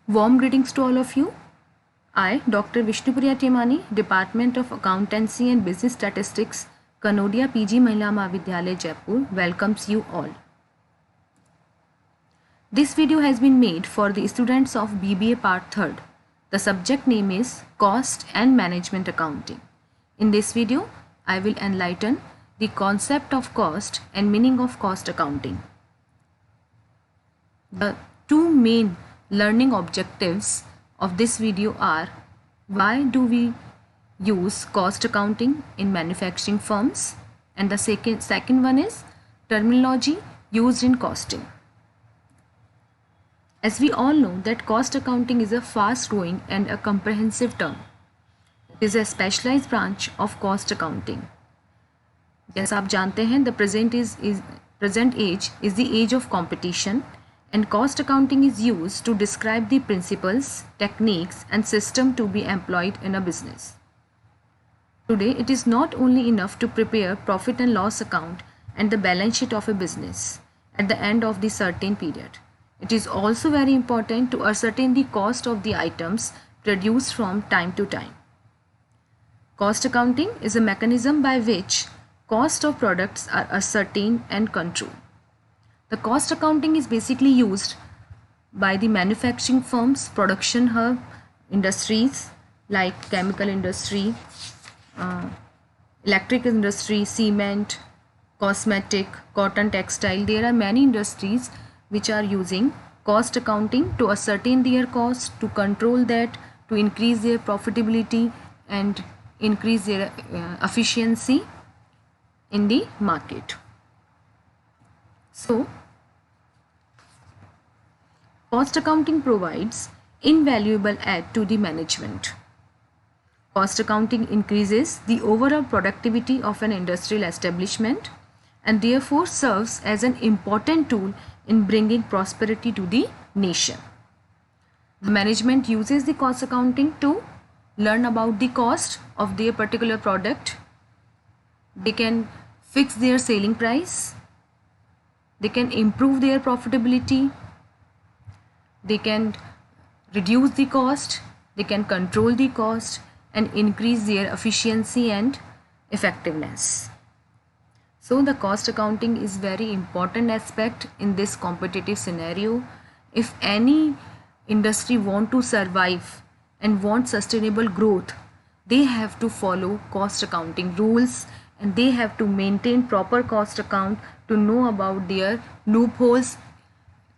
Warm greetings to all of you. I, Dr. Vishnupriya Temani, Department of Accountancy and Business Statistics, Kanodia PG Mahila Mahavidyalaya, Jaipur, welcomes you all. This video has been made for the students of BBA Part 3rd. The subject name is Cost and Management Accounting. In this video, I will enlighten the concept of cost and meaning of cost accounting. The two main learning objectives of this video are: why do we use cost accounting in manufacturing firms, and the second one is terminology used in costing. As we all know that cost accounting is a fast growing and a comprehensive term. It is a specialized branch of cost accounting. जैसा आप जानते हैं, the present age is the age of competition, and cost accounting is used to describe the principles, techniques and system to be employed in a business. Today, it is not only enough to prepare profit and loss account and the balance sheet of a business at the end of the certain period. It is also very important to ascertain the cost of the items produced from time to time. Cost accounting is a mechanism by which cost of products are ascertained and controlled. The cost accounting is basically used by the manufacturing firms, production hub industries like chemical industry, electric industry, cement, cosmetic, cotton, textile. There are many industries which are using cost accounting to ascertain their cost, to control that, to increase their profitability and increase their efficiency in the market. So, cost accounting provides invaluable aid to the management. Cost accounting increases the overall productivity of an industrial establishment and therefore serves as an important tool in bringing prosperity to the nation. The management uses the cost accounting to learn about the cost of their particular product. They can fix their selling price. They can improve their profitability. They can reduce the cost. They can control the cost and increase their efficiency and effectiveness. So the cost accounting is very important aspect in this competitive scenario. If any industry want to survive and want sustainable growth, they have to follow cost accounting rules and they have to maintain proper cost account to know about their loopholes,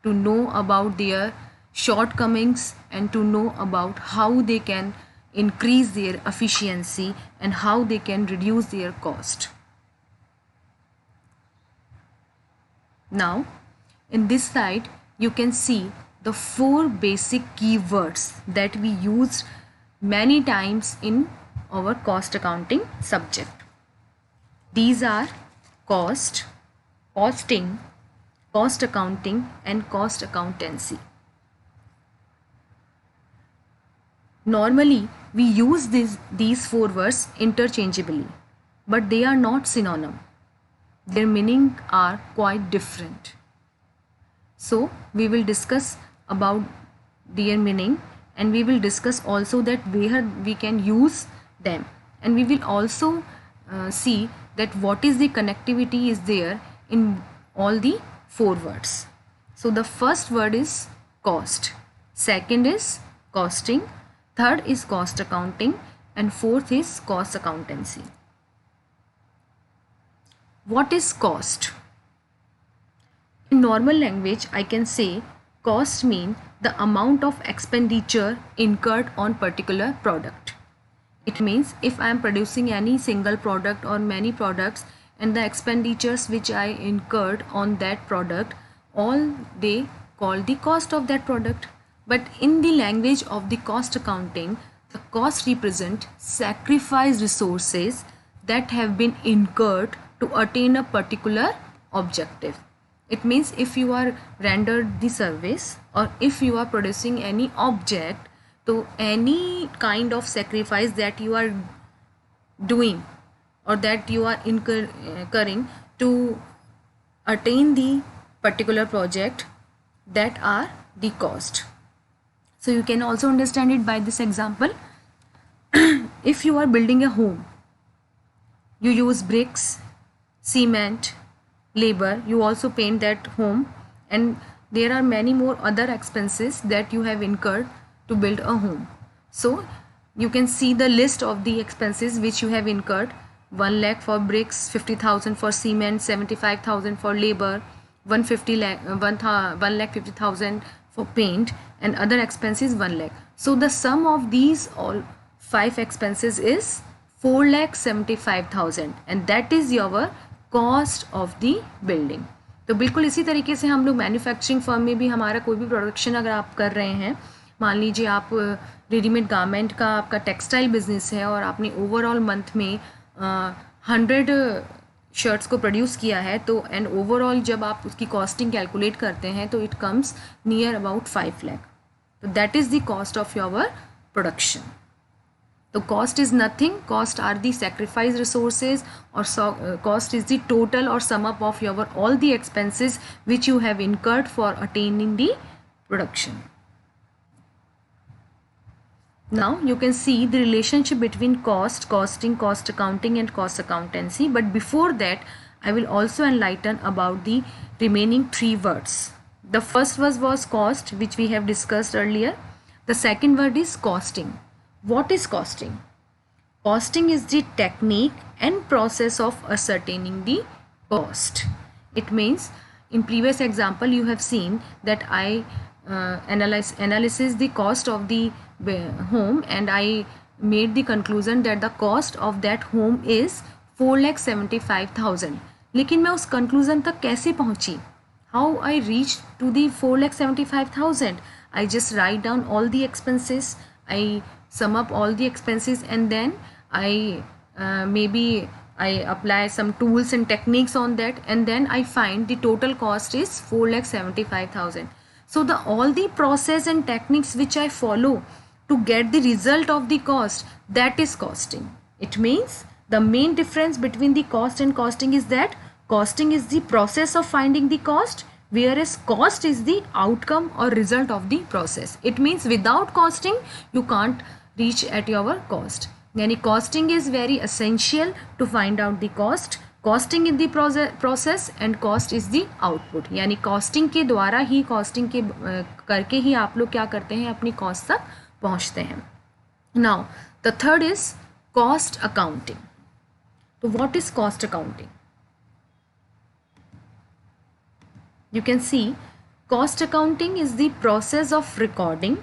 to know about their shortcomings and to know about how they can increase their efficiency and how they can reduce their cost. Now, in this slide, you can see the 4 basic keywords that we used many times in our cost accounting subject. These are cost, costing, cost accounting and cost accountancy. Normally, we use these 4 words interchangeably, but they are not synonym. Their meaning are quite different. So, we will discuss about their meaning and we will discuss also that where we can use them, and we will also see that what is the connectivity is there in all the 4 words. So, the first word is cost, second is costing, third is cost accounting and fourth is cost accountancy. What is cost? In normal language, I can say cost means the amount of expenditure incurred on particular product. It means if I am producing any single product or many products and the expenditures which I incurred on that product, all they call the cost of that product. But in the language of the cost accounting, the cost represent sacrificed resources that have been incurred to attain a particular objective. It means if you are rendered the service or if you are producing any object, so any kind of sacrifice that you are doing or that you are incurring to attain the particular project, that are the cost. So you can also understand it by this example. If you are building a home, you use bricks, cement, labor, you also paint that home, and there are many more other expenses that you have incurred to build a home. So you can see the list of the expenses which you have incurred: 1 lakh for bricks, 50,000 for cement, 75,000 for labor, 1 lakh 50,000 for paint, and other expenses 1 lakh. So the sum of these all 5 expenses is 4,75,000 and that is your cost of the building. तो बिल्कुल इसी तरीके से हम लोग manufacturing firm में भी हमारा कोई भी प्रोडक्शन अगर आप कर रहे हैं, मान लीजिए आप रेडीमेड गारमेंट का आपका टेक्सटाइल बिजनेस है और आपने ओवरऑल मंथ में 100 शर्ट्स को प्रोड्यूस किया है, तो एंड ओवरऑल जब आप उसकी कॉस्टिंग कैलकुलेट करते हैं तो it comes near about 5 lakh. तो that is the cost of your production. तो cost is nothing, cost are the sacrifice resources, or cost is the total or sum up of your all the expenses which you have incurred for attaining the production. Now you can see the relationship between cost, costing, cost accounting and cost accountancy, but before that I will also enlighten about the remaining 3 words. The first word was cost, which we have discussed earlier. The second word is costing. What is costing? Costing is the technique and process of ascertaining the cost. It means in previous example you have seen that I analysis the cost of the home and I made the conclusion that the cost of that home is 4,75,000. लेकिन मैं उस conclusion तक कैसे पहुँची? How I reached to the 4,75,000? I just write down all the expenses. I sum up all the expenses and then I maybe I apply some tools and techniques on that, and then I find the total cost is 4,75,000. So the all the process and techniques which I follow to get the result of the cost, that is costing. It means the main difference between the cost and costing is that costing is the process of finding the cost, whereas cost is the outcome or result of the process. It means without costing you can't reach at your cost. यानी costing is very essential to find out the cost. Costing is the process and cost is the output. यानी costing के द्वारा ही costing के करके ही आप लोग क्या करते हैं, अपनी cost तक पहुँचते हैं. Now the third is cost accounting. So what is cost accounting? You can see cost accounting is the process of recording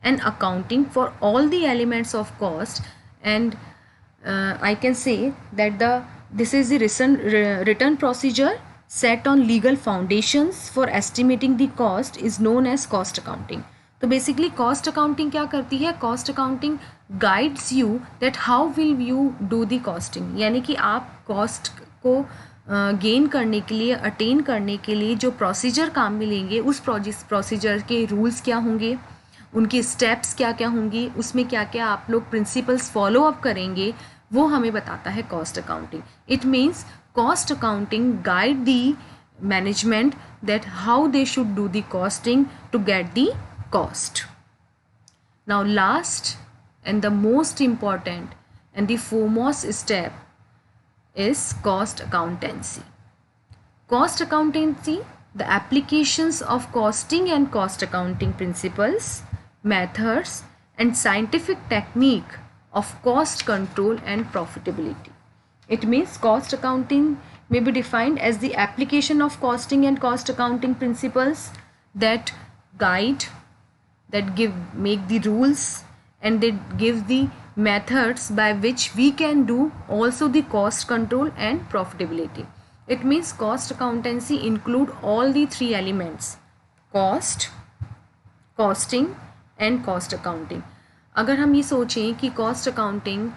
and accounting for all the elements of cost, and I can say that this is the written procedure set on legal foundations for estimating the cost is known as cost accounting. तो basically cost accounting क्या करती है? Cost accounting guides you that how will you do the costing. यानी कि आप cost को gain करने के लिए, अटेन करने के लिए जो प्रोसीजर काम में लेंगे, उस प्रोसीजर के रूल्स क्या होंगे, उनके स्टेप्स क्या क्या होंगी, उसमें क्या क्या आप लोग प्रिंसिपल्स फॉलो अप करेंगे, वो हमें बताता है cost accounting. It means cost accounting guide the management that how they should do the costing to get the cost. Now last and the most important and the foremost step is cost accountancy. Cost accountancy, the applications of costing and cost accounting principles, methods and scientific technique of cost control and profitability. It means cost accounting may be defined as the application of costing and cost accounting principles that guide, that make the rules, and they give the methods by which we can do also the cost control and profitability. It means cost accountancy include all the 3 elements: cost, costing and cost accounting. अगर हम ये सोचें कि cost accounting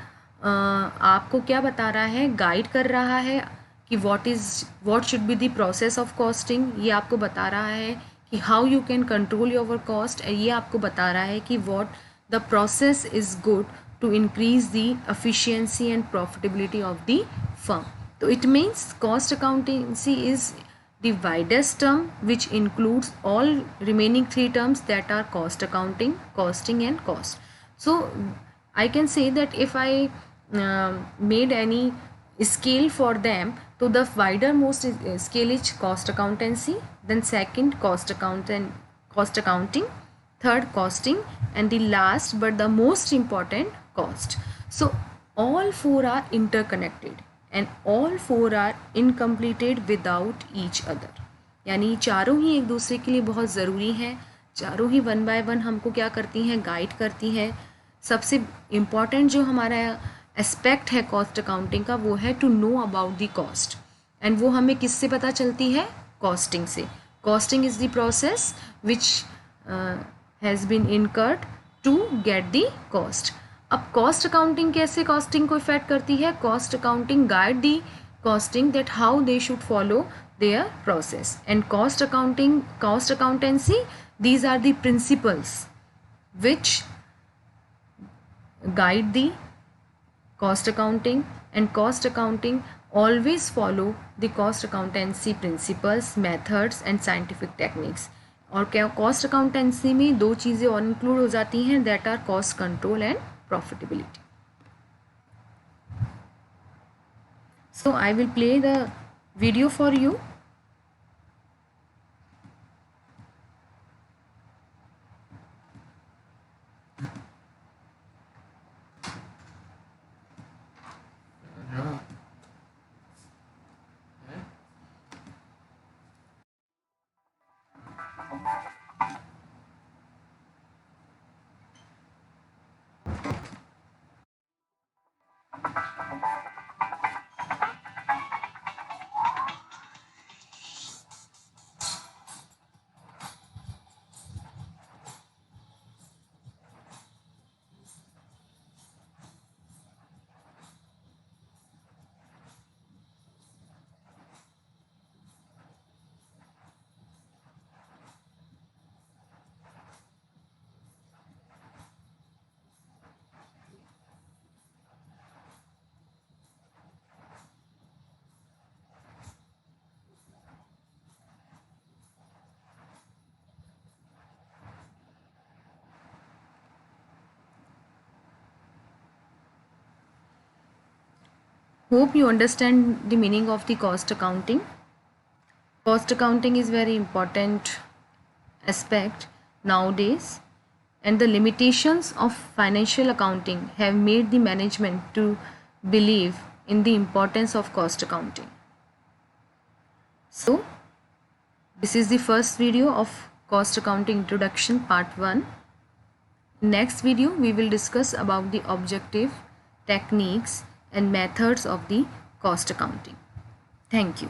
आपको क्या बता रहा है, गाइड कर रहा है कि what should be the process of costing, ये आपको बता रहा है कि how you can control your cost, ये आपको बता रहा है कि what the process is good to increase the efficiency and profitability of the firm. So it means cost accountancy is the widest term which includes all remaining three terms, that are cost accounting, costing and cost. So I can say that if I made any scale for them, so the wider most scale is cost accountancy, then second cost accounting, third costing, and the last but the most important, cost. So all four are interconnected and all four are incompleted without each other. यानी चारों ही एक दूसरे के लिए बहुत ज़रूरी हैं, चारों ही वन बाय वन हमको क्या करती हैं, गाइड करती हैं. सबसे इम्पॉर्टेंट जो हमारा एस्पेक्ट है कॉस्ट अकाउंटिंग का, वो है to know about the cost. And वो हमें किससे पता चलती है, कॉस्टिंग से. Costing is the process which has been incurred to get the cost. अब कॉस्ट अकाउंटिंग कैसे कॉस्टिंग को इफेक्ट करती है, cost accounting guide the costing that how they should follow their process. And cost accounting, cost accountancy, these are the principles which guide the cost accounting, and cost accounting always follow the cost accountancy principles, methods and scientific techniques. और क्या cost accountancy में दो चीज़ें और include हो जाती हैं, that are cost control and profitability. So I will play the video for you. Hope you understand the meaning of the cost accounting. Cost accounting is very important aspect nowadays, and the limitations of financial accounting have made the management to believe in the importance of cost accounting. So this is the first video of cost accounting introduction part 1. Next video we will discuss about the objective, techniques and methods of the cost accounting. Thank you.